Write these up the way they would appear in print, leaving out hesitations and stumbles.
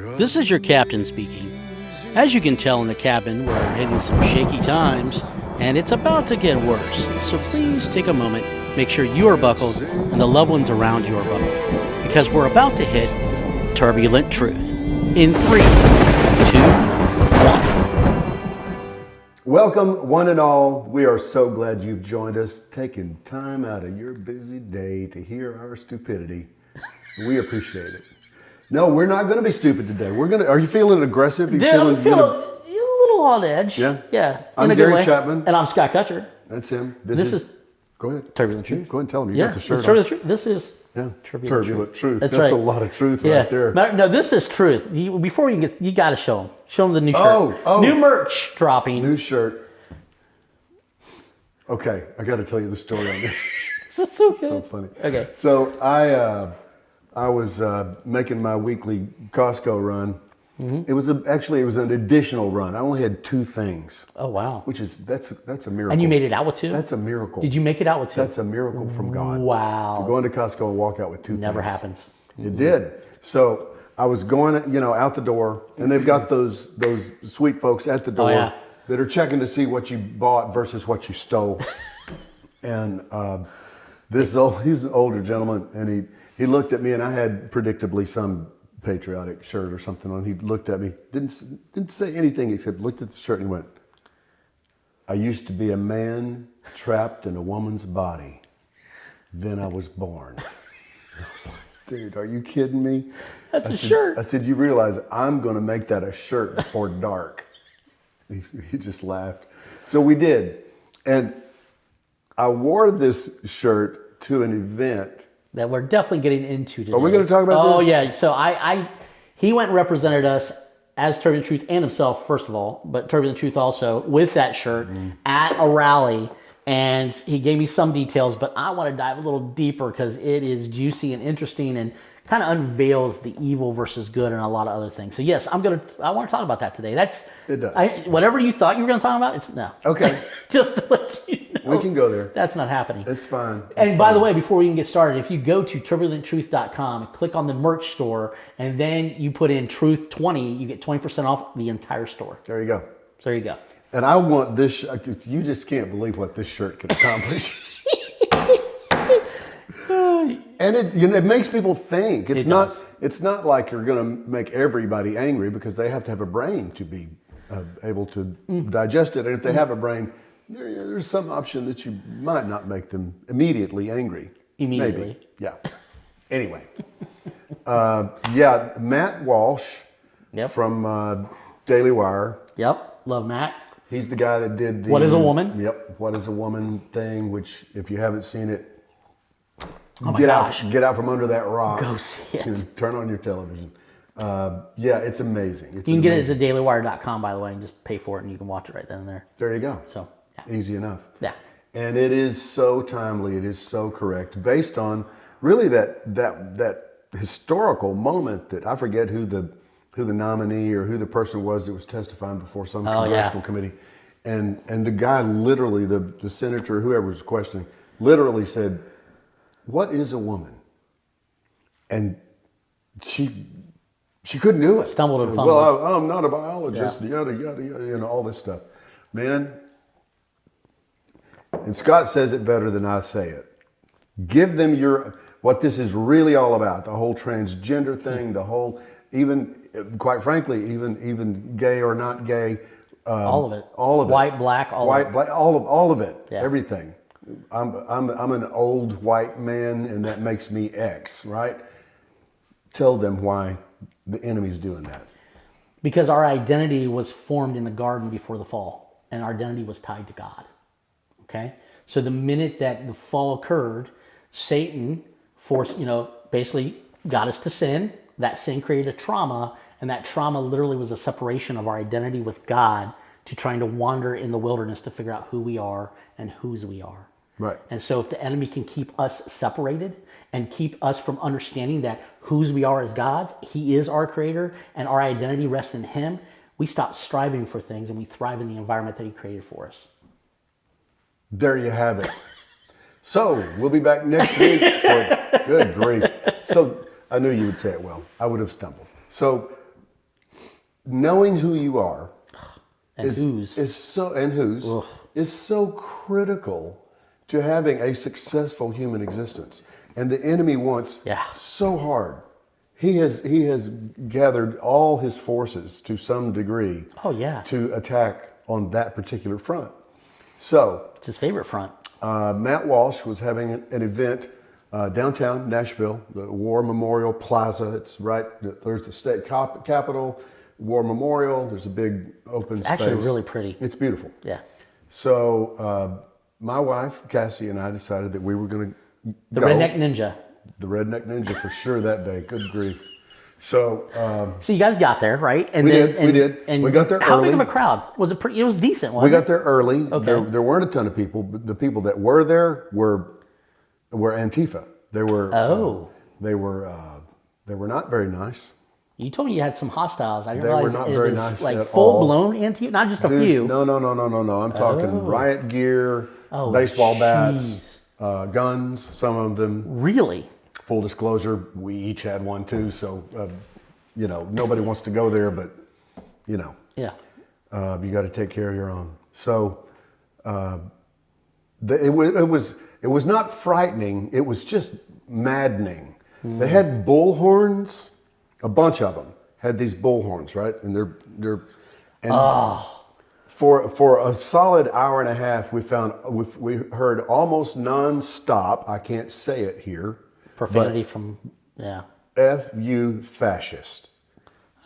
This is your captain speaking. As you can tell in the cabin, we're hitting some shaky times, and it's about to get worse. So please take a moment, make sure you are buckled, and the loved ones around you are buckled, because we're about to hit turbulent truth. In 3, 2, 1. Welcome, one and all. We are so glad you've joined us, taking time out of your busy day to hear our stupidity. We appreciate it. No, we're not going to be stupid today. Are you feeling aggressive? I'm feeling a little on edge. Yeah? Yeah. I'm Gary Chapman. And I'm Scott Kutcher. That's him. This is Go ahead. Turbulent Truth. Go ahead and tell them. You got the shirt it's Turbulent Truth. This is Turbulent Truth. That's right. a lot of truth right there. No, this is truth. Before you got to show them. Show them the new shirt. Oh. New merch dropping. New shirt. Okay, I got to tell you the story on this. This is so good. So funny. Okay. So I was making my weekly Costco run. Mm-hmm. It was an additional run. I only had 2 things. Oh wow! That's a miracle. And you made it out with 2? That's a miracle. Did you make it out with 2? That's a miracle from God. Wow! To go into Costco and walk out with 2 Never things. happens. It did. So I was going, out the door, and they've got those sweet folks at the door that are checking to see what you bought versus what you stole. And he was an older gentleman, and he looked at me, and I had predictably some patriotic shirt or something on. He looked at me, didn't say anything except looked at the shirt and he went, "I used to be a man trapped in a woman's body. Then I was born." I was like, "Dude, are you kidding me?" That's a shirt. I said, "You realize I'm going to make that a shirt before dark." He just laughed. So we did. And I wore this shirt to an event that we're definitely getting into today. Are we going to talk about this? Oh, yeah. So he went and represented us as Turbulent Truth and himself, first of all, but Turbulent Truth also, with that shirt at a rally. And he gave me some details, but I want to dive a little deeper because it is juicy and interesting and kind of unveils the evil versus good and a lot of other things. So yes, I want to talk about that today. It does. Whatever you thought you were going to talk about, it's no. Okay. Just to let you know. We can go there. That's not happening. It's fine. And by the way, before we even get started, if you go to turbulenttruth.com, click on the merch store, and then you put in Truth20, you get 20% off the entire store. There you go. So there you go. And I want this, you just can't believe what this shirt can accomplish. And it makes people think. It's not like you're going to make everybody angry, because they have to have a brain to be able to digest it. And if they have a brain, there's some option that you might not make them immediately angry. Immediately. Maybe. Yeah. Anyway. Matt Walsh from Daily Wire. Yep. Love Matt. He's the guy that did the What is a Woman? Yep. What is a Woman thing, which if you haven't seen it, get out from under that rock. Go see it. Turn on your television. It's amazing. You can get it at dailywire.com, by the way, and just pay for it, and you can watch it right then and there. There you go. So easy enough. Yeah. And it is so timely. It is so correct, based on really that historical moment that I forget who the nominee or who the person was that was testifying before some congressional committee, and the guy literally, the senator, whoever was questioning, literally said, "What is a woman?" And she couldn't do it. Stumbled and fumbled. Well, I'm not a biologist. Yada yada yada, all this stuff, man. And Scott says it better than I say it. Give them what this is really all about. The whole transgender thing. The whole, even quite frankly, even gay or not gay. All of it. All of it. White, black, all of it. Black, all of it. Yeah. Everything. I'm an old white man, and that makes me X, right? Tell them why the enemy's doing that. Because our identity was formed in the garden before the fall, and our identity was tied to God. Okay? So the minute that the fall occurred, Satan basically got us to sin. That sin created a trauma, and that trauma literally was a separation of our identity with God to trying to wander in the wilderness to figure out who we are and whose we are. Right. And so if the enemy can keep us separated and keep us from understanding that whose we are as God's, He is our creator, and our identity rests in Him, we stop striving for things and we thrive in the environment that He created for us. There you have it. So we'll be back next week. Good grief. So I knew you would say it well. I would have stumbled. So knowing who you are And whose is so critical to having a successful human existence. And the enemy wants so hard. He has gathered all his forces to some degree to attack on that particular front. So it's his favorite front. Matt Walsh was having an event downtown Nashville, the War Memorial Plaza. It's right, there's the state capitol, War Memorial. There's a big open space. Actually really pretty. It's beautiful. Yeah. So my wife, Cassie, and I decided that we were going to The Redneck Ninja. The Redneck Ninja for sure that day. Good grief. So you guys got there, right? And we did. And we got there how early. big of a crowd? Was it pretty? It was decent, wasn't We got there early. Okay. There weren't a ton of people, but the people that were there were Antifa. They were they were not very nice. You told me you had some hostiles. I didn't They were realize not it very was nice like at full blown Antifa, not just a few. No. I'm talking riot gear, baseball bats, guns. Some of them. Really? Full disclosure, we each had one too. So nobody wants to go there, but you got to take care of your own. So it was not frightening. It was just maddening. They had bullhorns. A bunch of them had these bullhorns, right? And for a solid hour and a half, we heard almost nonstop. I can't say it here. Profanity F you fascist.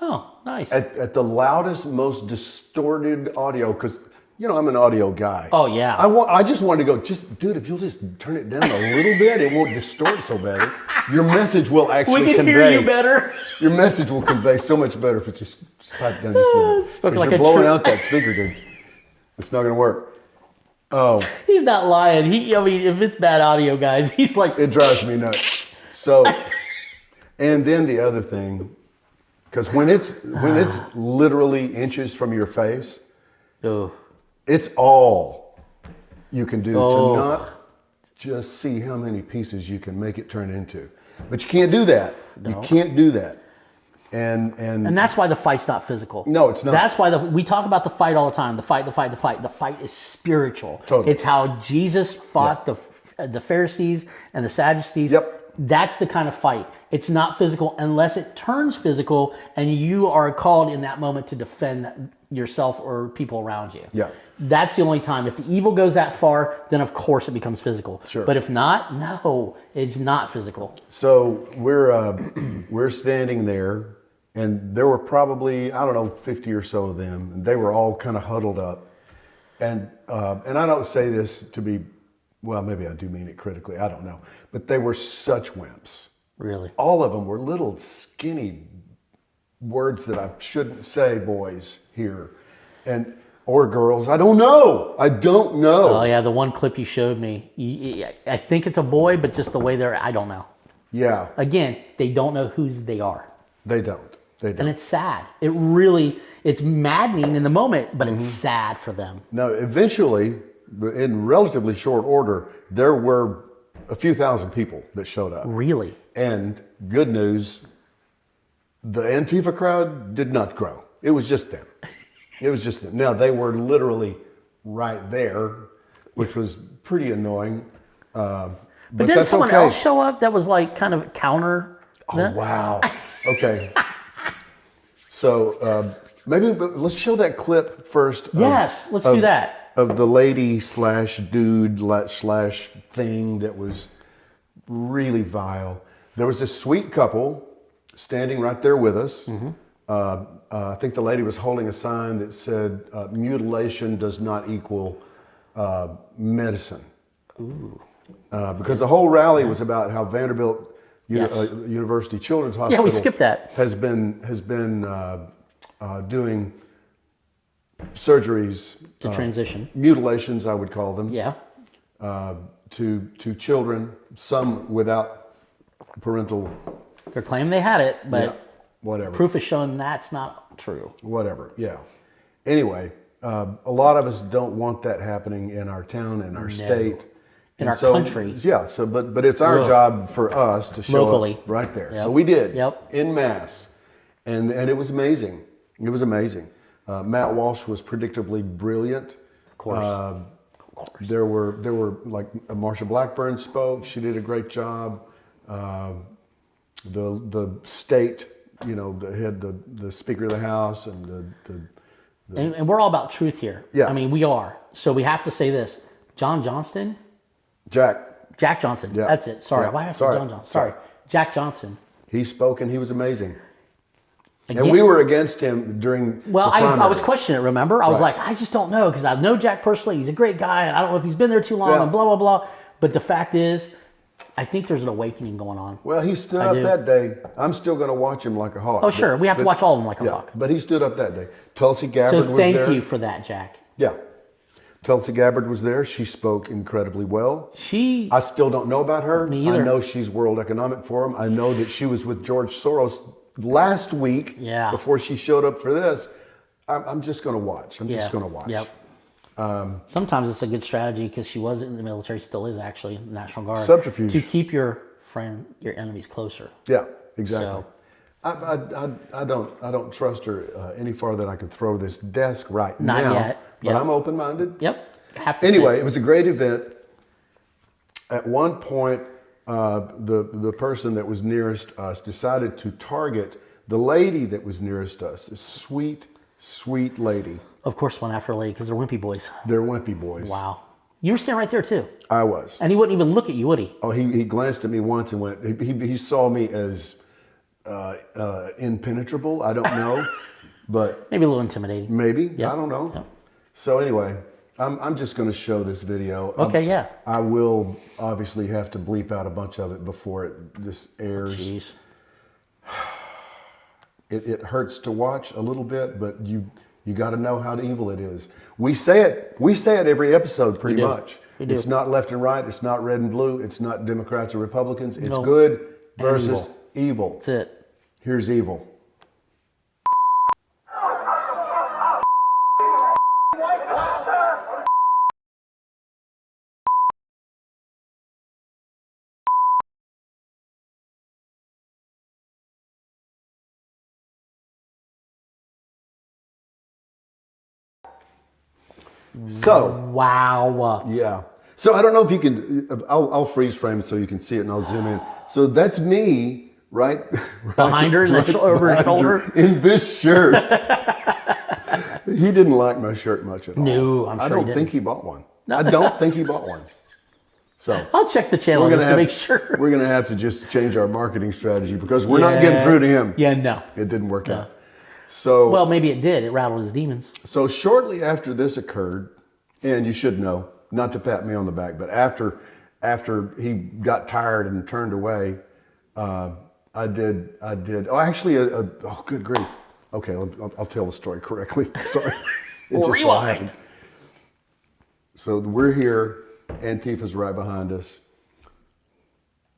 Oh, nice. At the loudest, most distorted audio, because I'm an audio guy. Oh yeah. I just wanted to go, dude, if you'll just turn it down a little bit, it won't distort so bad. Your message will actually convey. We can hear you better. Your message will convey so much better if it just pipe down just a little bit. Spoken like you're blowing out that speaker, dude. It's not going to work. Oh. He's not lying. If it's bad audio, guys, he's like. It drives me nuts. So, and then the other thing, because when it's literally inches from your face, it's all you can do to not just see how many pieces you can make it turn into. But you can't do that. No. You can't do that. And that's why the fight's not physical. No, it's not. That's why we talk about the fight all the time. The fight. The fight is spiritual. Totally. It's how Jesus fought the Pharisees and the Sadducees. Yep. That's the kind of fight. It's not physical unless it turns physical and you are called in that moment to defend yourself or people around you. Yeah. That's the only time. If the evil goes that far, then of course it becomes physical. Sure. But if not, no, it's not physical. So we're standing there, and there were probably 50 or so of them, and they were all kind of huddled up. And I don't say this to be, well, maybe I do mean it critically. I don't know, but they were such wimps. Really? All of them were little skinny words that I shouldn't say, boys here, or girls. I don't know. Oh yeah, the one clip you showed me. I think it's a boy, but just the way I don't know. Yeah. Again, they don't know whose they are. They don't. And it's sad. It's maddening in the moment, but it's sad for them. Now, eventually, in relatively short order, there were a few thousand people that showed up. Really? And good news, the Antifa crowd did not grow. It was just them. Now, they were literally right there, which was pretty annoying. But didn't someone else show up that was like kind of counter? Oh, wow. Okay. So maybe let's show that clip first. Yes, let's do that. Of the lady / dude / thing that was really vile. There was this sweet couple standing right there with us. Mm-hmm. I think the lady was holding a sign that said, mutilation does not equal medicine. Ooh. Because the whole rally was about how Vanderbilt University Children's Hospital we skipped that. has been doing surgeries to transition mutilations, I would call them. Yeah. To children, some without parental. They're claiming they had it, but whatever. Proof is showing that's not true. Whatever. Yeah. Anyway, a lot of us don't want that happening in our town, in our state. In our country. Yeah, but it's our job for us to show locally up right there. Yep. So we did en masse. And it was amazing. It was amazing. Matt Walsh was predictably brilliant. Of course. There were like Marsha Blackburn spoke. She did a great job. The state, the Speaker of the House and and we're all about truth here. Yeah. I mean, we are. So we have to say this. Jack Johnson. Yeah. That's it. Sorry. Yeah. Why did I say Sorry. John Johnson? Sorry. Jack Johnson. He spoke and he was amazing. Again, and we were against him during the primary. I was questioning it, remember? I was like, I just don't know because I know Jack personally. He's a great guy, and I don't know if he's been there too long and blah, blah, blah. But the fact is, I think there's an awakening going on. Well, he stood up that day. I'm still going to watch him like a hawk. Oh, sure. We have to watch all of them like a hawk. But he stood up that day. Tulsi Gabbard was there. So thank you for that, Jack. Yeah. Tulsi Gabbard was there. She spoke incredibly well. I still don't know about her. Me either. I know she's World Economic Forum. I know that she was with George Soros last week before she showed up for this. I'm just going to watch. I'm just going to watch. Yep. Sometimes it's a good strategy because she was in the military, still is actually in the National Guard. Subterfuge. To keep your enemies closer. Yeah, exactly. So, I don't trust her any farther than I could throw this desk right now. Not yet. But I'm open-minded. Yep. Have to anyway, it was a great event. At one point, the person that was nearest us decided to target the lady that was nearest us. This sweet lady. Of course, went after a lady because they're wimpy boys. They're wimpy boys. Wow. You were standing right there too. I was. And he wouldn't even look at you, would he? Oh, he glanced at me once and went. He saw me as impenetrable. I don't know, but maybe a little intimidating. Maybe. Yep. I don't know. Yep. So anyway, I'm just going to show this video. Okay. I will obviously have to bleep out a bunch of it before this airs. Jeez. It hurts to watch a little bit, but you got to know how evil it is. We say it every episode pretty much. It's not left and right. It's not red and blue. It's not Democrats or Republicans. It's good versus evil. That's it. Here's evil. So wow. Yeah. So I don't know if you can. I'll freeze frame so you can see it, and I'll zoom in. So that's me, right behind her, over her shoulder, in this shirt. He didn't like my shirt much at all. No, I'm sure I don't think he bought one. No. I don't think he bought one. So I'll check the channel just to make sure. We're going to have to just change our marketing strategy because we're not getting through to him. Yeah, no. It didn't work out. So well, maybe it did. It rattled his demons. So shortly after this occurred, and you should know, not to pat me on the back, but after he got tired and turned away, I did. Oh, actually, oh, good grief. Okay, I'll tell the story correctly. Sorry. It just so happened. So we're here. Antifa's right behind us.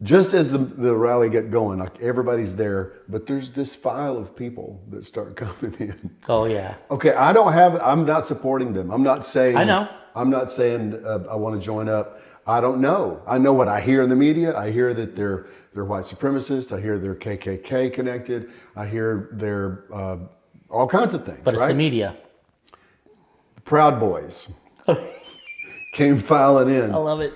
Just as the rally get going, like everybody's there, but there's this file of people that start coming in. Oh yeah. Okay, I'm not supporting them. I'm not saying. I know. I'm not saying I want to join up. I don't know. I know what I hear in the media. I hear that they're white supremacists. I hear they're KKK connected. I hear they're all kinds of things. But it's the media. The Proud Boys came filing in. I love it.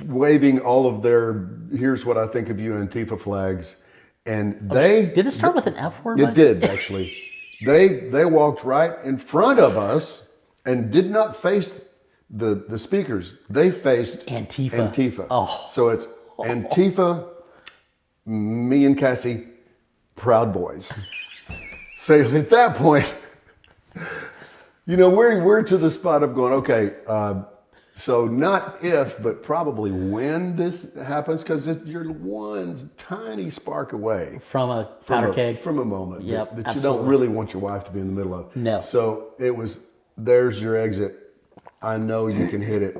Waving all of their "Here's what I think of you" Antifa flags, and did it start with an F word? It did actually. They walked right in front of us and did not face the speakers. They faced Antifa. Oh, so it's Antifa, me and Cassie, Proud Boys. So at that point, we're to the spot of going, okay. So not if, but probably when this happens, because you're one tiny spark away from a powder keg, from a moment that absolutely. You don't really want your wife to be in the middle of. No. So it was. There's your exit. I know you can hit it.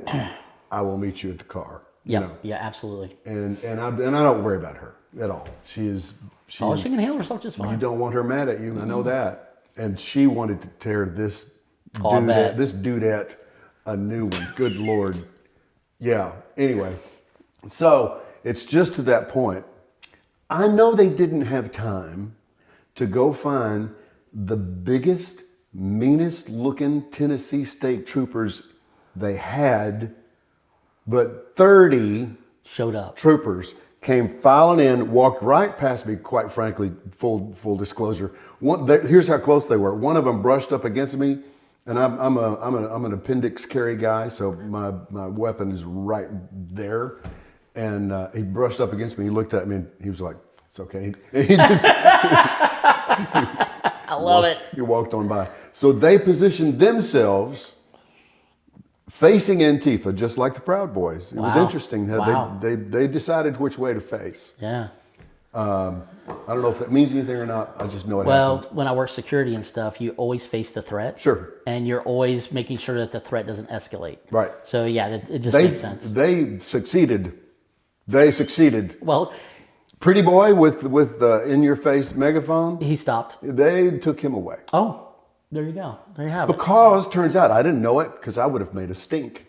I will meet you at the car. Yeah. Yeah. Absolutely. And I don't worry about her at all. She can handle herself just fine. You don't want her mad at you. Mm-hmm. I know that. And she wanted to tear this dudette a new one. Good Lord. Yeah. Anyway, so it's just to that point. I know they didn't have time to go find the biggest, meanest looking Tennessee state troopers they had, but 30 showed up. troopers came filing in, walked right past me, quite frankly, full disclosure. Here's how close they were. One of them brushed up against me, and I'm an appendix carry guy, so my weapon is right there. And he brushed up against me, he looked at me, and he was like, it's okay. And he just... I love it. He walked on by. So they positioned themselves facing Antifa, just like the Proud Boys. It was interesting. They decided which way to face. Yeah. I don't know if that means anything or not. I just know it Well, happened. when I work security and stuff, you always face the threat. Sure. And you're always making sure that the threat doesn't escalate. Right. So, yeah, it just makes sense. They succeeded. They succeeded. Well, Pretty boy with the in-your-face megaphone, he stopped. they took him away. Oh, there you go. There you have it. Because turns out I didn't know it because I would have made a stink.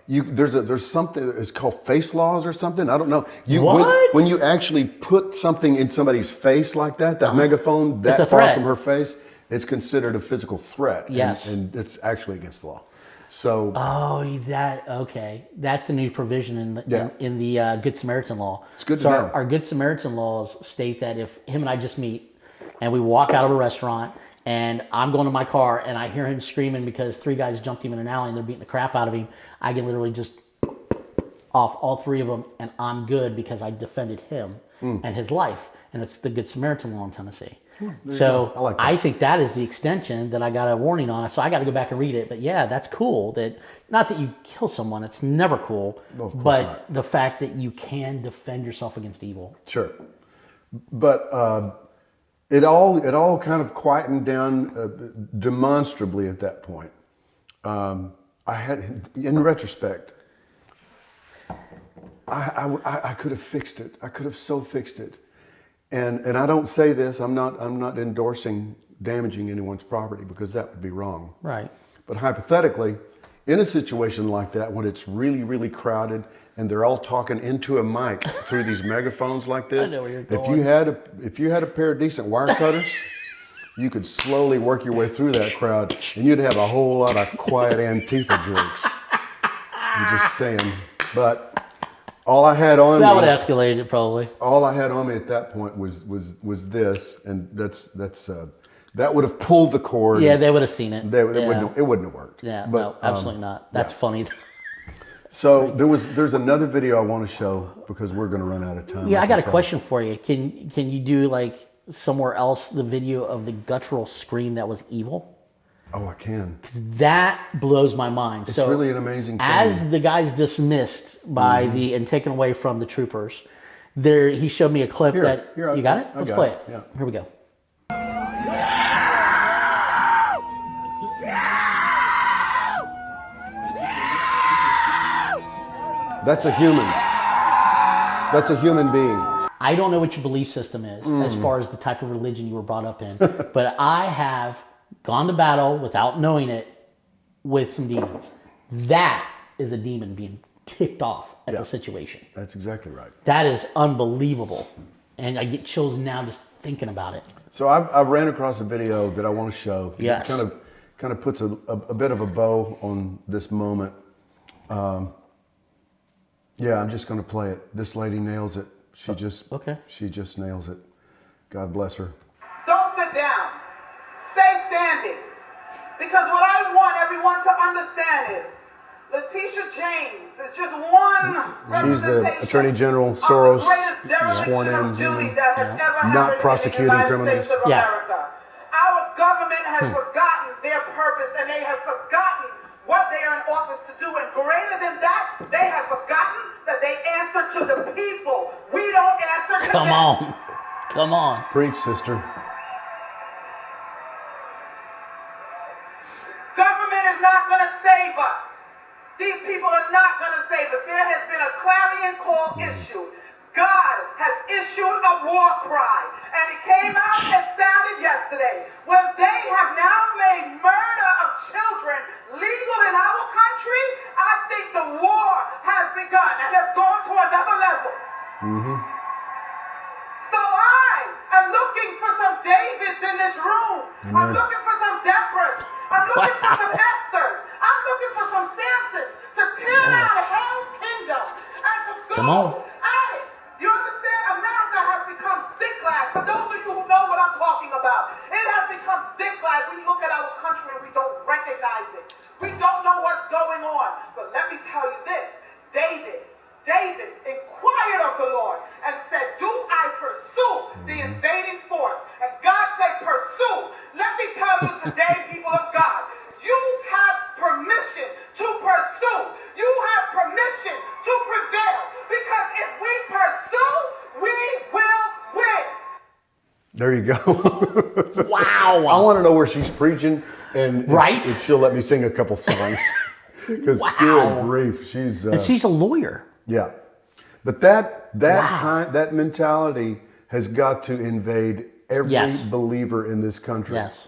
There's something, it's called face laws or something. I don't know. What? When you actually put something in somebody's face like that megaphone that It's a far threat. from her face, it's considered a physical threat. Yes. And it's actually against the law. So Okay. That's a new provision in the Good Samaritan law. It's good to so know. Our Good Samaritan laws state that if him and I just meet and we walk out of a restaurant and I'm going to my car and I hear him screaming because 3 guys jumped him in an alley and they're beating the crap out of him, I can literally just off all 3 of them and I'm good because I defended him and his life. And it's the Good Samaritan law in Tennessee. So I like that. I think that is the extension that I got a warning on. So I got to go back and read it. But yeah, that's cool. That not that you kill someone, it's never cool. Well, of course but not. the fact that you can defend yourself against evil. Sure. But it all kind of quietened down demonstrably at that point. I had, in retrospect, I could have fixed it. I could have so fixed it. And I don't say this, I'm not endorsing damaging anyone's property because that would be wrong. Right. But hypothetically, in a situation like that, when it's really, really crowded and they're all talking into a mic through these megaphones like this, I know where you're if going. you had a pair of decent wire cutters, you could slowly work your way through that crowd and you'd have a whole lot of quiet Antifa jokes. I'm just saying. But all I had on That me, would escalate it probably. all I had on me at that point was this, and that would have pulled the cord. Yeah, they would have seen it. It wouldn't have worked. Yeah, But, no, absolutely not. That's funny. So there's another video I want to show because we're going to run out of time. Yeah, I got a question for you. Can you do like somewhere else the video of the guttural scream that was evil? Oh, I can. That blows my mind. It's really an amazing thing. As the guy's dismissed by and taken away from the troopers, he showed me a clip Here, you got it? I Let's got play it, it. yeah. Here we go. That's a human. That's a human being. I don't know what your belief system is as far as the type of religion you were brought up in, but I have gone to battle without knowing it with some demons. That is a demon being ticked off at the situation. That's exactly right. That is unbelievable. And I get chills now just thinking about it. So I ran across a video that I want to show. Yes. It kind of puts a bit of a bow on this moment. Yeah, I'm just going to play it. This lady nails it. She just nails it. God bless her. Don't sit down. Stay standing. Because what I want everyone to understand is Letitia James is just one She's the representation Attorney General of Soros, the greatest dereliction sworn in of duty human, that has ever not happened prosecuting in the United criminals. States of Yeah. America. Our government has forgotten their purpose and they have forgotten what they are in office to do. And greater than that, they have forgotten that they answer to the people. We don't answer to Come them. on. Come on. Preach, sister. Government is not going to save us. These people are not going to save us. There has been a clarion call issued. God has issued a war cry. And it came out and sounded yesterday. When they have now made murder of children legal in our country, I think the war has begun and has gone to another level. So I am looking looking for some Davids in this room. I'm looking for some Deborahs. I'm looking for some Esthers. I'm looking for some Samsons to tear down the whole kingdom and to go. Come on. Hey, you understand? America has become Ziklag. For those of you who know what I'm talking about, it has become Ziklag. We look at our country and we don't recognize it. We don't know what's going on. But let me tell you this. David inquired of the Lord and said, do I pursue the invading force? And God said, pursue. Let me tell you today, people of God, you have permission to pursue. You have permission to prevail. Because if we pursue, we will win. There you go. Wow. I want to know where she's preaching, and Right? if she'll let me sing a couple songs. Because Wow. good grief, she's And she's a lawyer. yeah. But that Wow. that mentality has got to invade every Yes. believer in this country. Yes.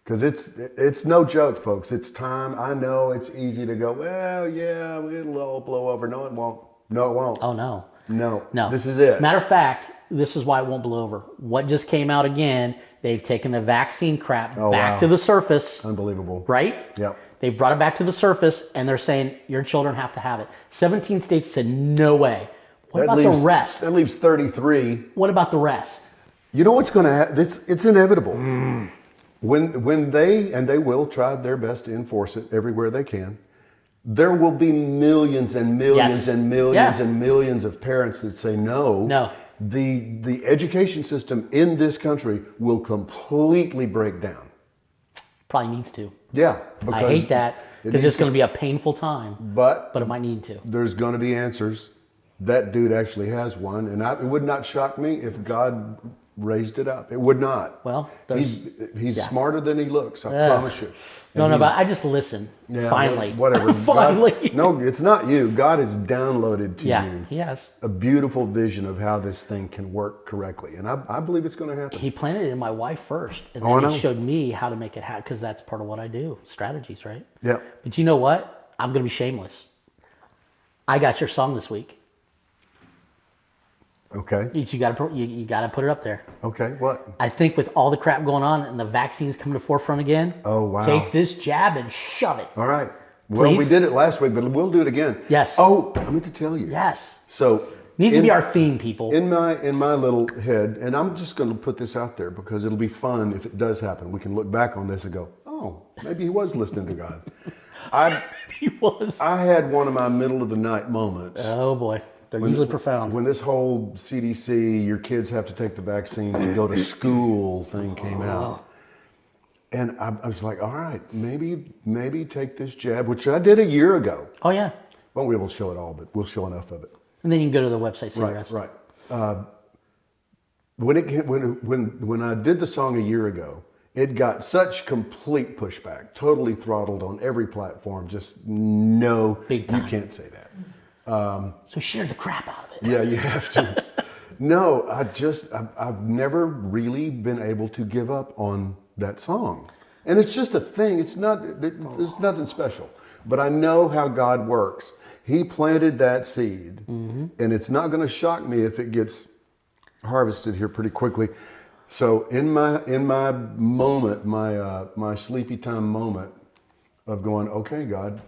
Because it's no joke, folks. It's time. I know it's easy to go, well, yeah, it'll all blow over. No, it won't. No, it won't. Oh, no. No. No. This is it. Matter of fact, this is why it won't blow over. What just came out again, they've taken the vaccine crap back wow. to the surface, Unbelievable. right? Yep. They brought it back to the surface, and they're saying your children have to have it. 17 states said no way. What about the rest? That leaves 33. What about the rest? You know what's going to happen? It's inevitable. When they will try their best to enforce it everywhere they can, there will be millions and millions Yes. and millions Yeah. and millions of parents that say no. No. The education system in this country will completely break down. Probably needs to. Yeah. I hate that because it's going to be a painful time, But but it might need to. there's going to be answers. That dude actually has one, and it would not shock me if God raised it up. It would not. Well, he's yeah. smarter than he looks. I promise you. No, And no, he's- but I just listen. yeah, Finally. whatever. Finally. God, no, it's not you. God has downloaded to Yeah, you he has. a beautiful vision of how this thing can work correctly, and I believe it's going to happen. He planted it in my wife first, and Oh, I then know. he showed me how to make it happen because that's part of what I do, strategies, right? Yeah. But you know what? I'm going to be shameless. I got your song this week. Okay. You got to put it up there. Okay. What? I think with all the crap going on and the vaccines coming to forefront again, Oh, wow. take this jab and shove it. All right. Well, we Please? did it last week, but we'll do it again. Yes. Oh, I meant to tell you. Yes. So Needs to be our theme, people. In my little head, and I'm just going to put this out there because it'll be fun if it does happen. We can look back on this and go, oh, maybe he was listening to God. He was. I had one of my middle of the night moments. Oh boy, they're usually profound. When this whole CDC, your kids have to take the vaccine to go to school thing came out. And I was like, all right, maybe take this jab, which I did a year ago. Oh yeah. Won't be able to show it all, but we'll show enough of it. And then you can go to the website, see the rest. Right. When I did the song a year ago, it got such complete pushback, totally throttled on every platform. Just no, Big time. you can't say that. So share the crap out of it. Yeah, you have to. No, I've never really been able to give up on that song. And it's just a thing. It's nothing special. But I know how God works. He planted that seed, and it's not going to shock me if it gets harvested here pretty quickly. So in my moment, my sleepy time moment of going, okay, God,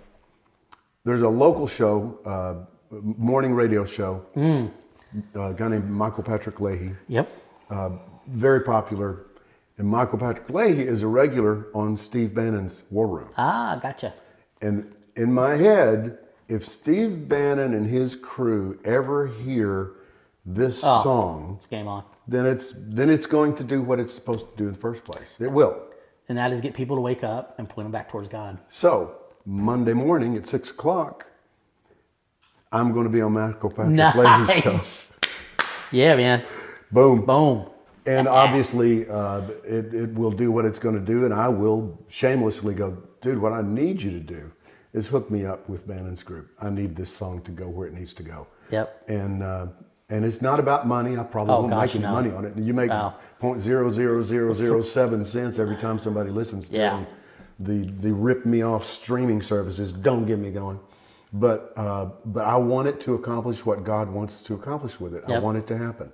there's a local show, morning radio show, a guy named Michael Patrick Leahy. Yep. Very popular. And Michael Patrick Leahy is a regular on Steve Bannon's War Room. Ah, gotcha. And in my head, if Steve Bannon and his crew ever hear this song, It's game on. then it's going to do what it's supposed to do in the first place. It will. And that is get people to wake up and point them back towards God. So Monday morning at 6 o'clock, I'm going to be on Michael Patrick Leahy's show. Nice. Yeah, man. Boom. Boom. And obviously, it will do what it's going to do, and I will shamelessly go, dude, what I need you to do is hook me up with Bannon's group. I need this song to go where it needs to go. Yep. And it's not about money. I probably won't make any money on it. You make No. 0.00007 cents every time somebody listens to Yeah. it. The rip me off streaming services don't get me going. But I want it to accomplish what God wants to accomplish with it. I Yep. want it to happen.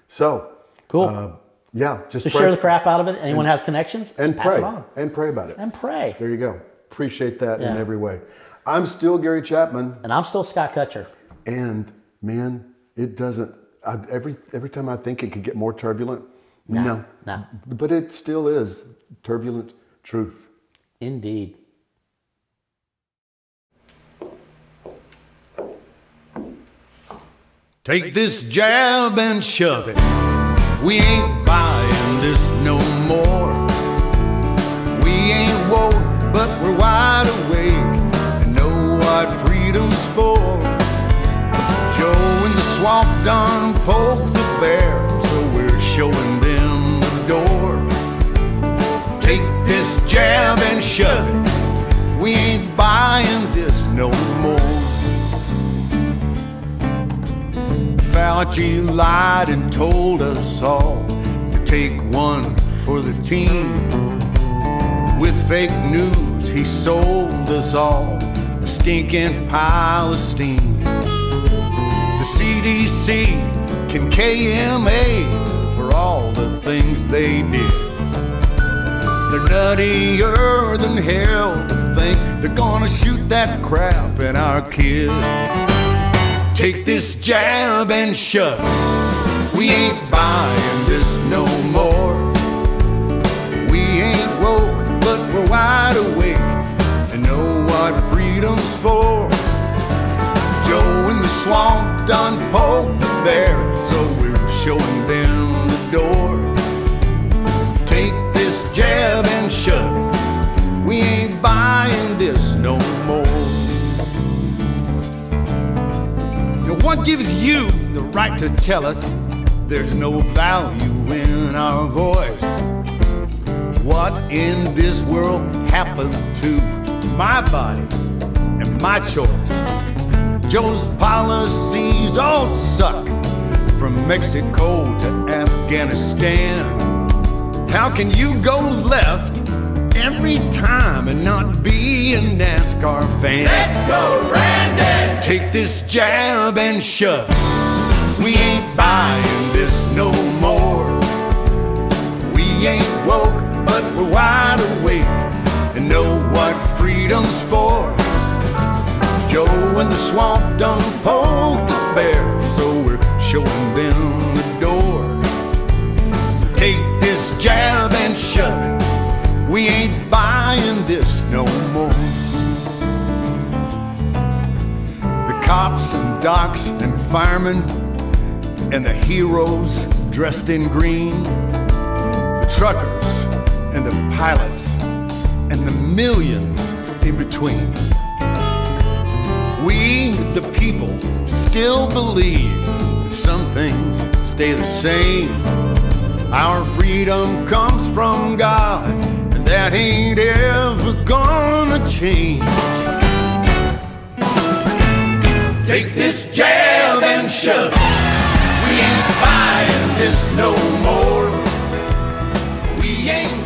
So Cool. Yeah, just to pray. share the crap out of it. Anyone has connections, and pass pray. it on. And pray about it. And pray. There you go. Appreciate that in Yeah. every way. I'm still Gary Chapman. And I'm still Scott Kutcher. And man, it doesn't, every time I think it could get more turbulent, No. But it still is turbulent truth. Indeed. Take this jab and shove it. We ain't buying this no more. We ain't woke, but we're wide awake and know what freedom's for. Joe in the swamp done poked the bear, so we're showing them the door. Take this jab and shove it. We ain't buying this no more. Fauci lied and told us all to take one for the team. With fake news, he sold us all a stinking pile of steam. The CDC can KMA for all the things they did. They're nuttier than hell to think they're gonna shoot that crap at our kids. Take this jab and shove it. We ain't buying this no more. We ain't woke, but we're wide awake and know what freedom's for. Joe in the swamp done poked the bear, so we're showing them the door. Take this jab and shove it. We ain't buying this no more. What gives you the right to tell us there's no value in our voice? What in this world happened to my body and my choice? Joe's policies all suck, from Mexico to Afghanistan. How can you go left every time and not be a NASCAR fan? Let's go, Randy! Take this jab and shove it. We ain't buying this no more. We ain't woke, but we're wide awake and know what freedom's for. Joe in the swamp done poked the bear, so we're showing them the door. Take this jab and shove it. We ain't buying this no more. The cops and docs and firemen and the heroes dressed in green, the truckers and the pilots and the millions in between. We, the people, still believe that some things stay the same. Our freedom comes from God, and that ain't ever gonna change. Take this jab and shove it. We ain't buying this no more. We ain't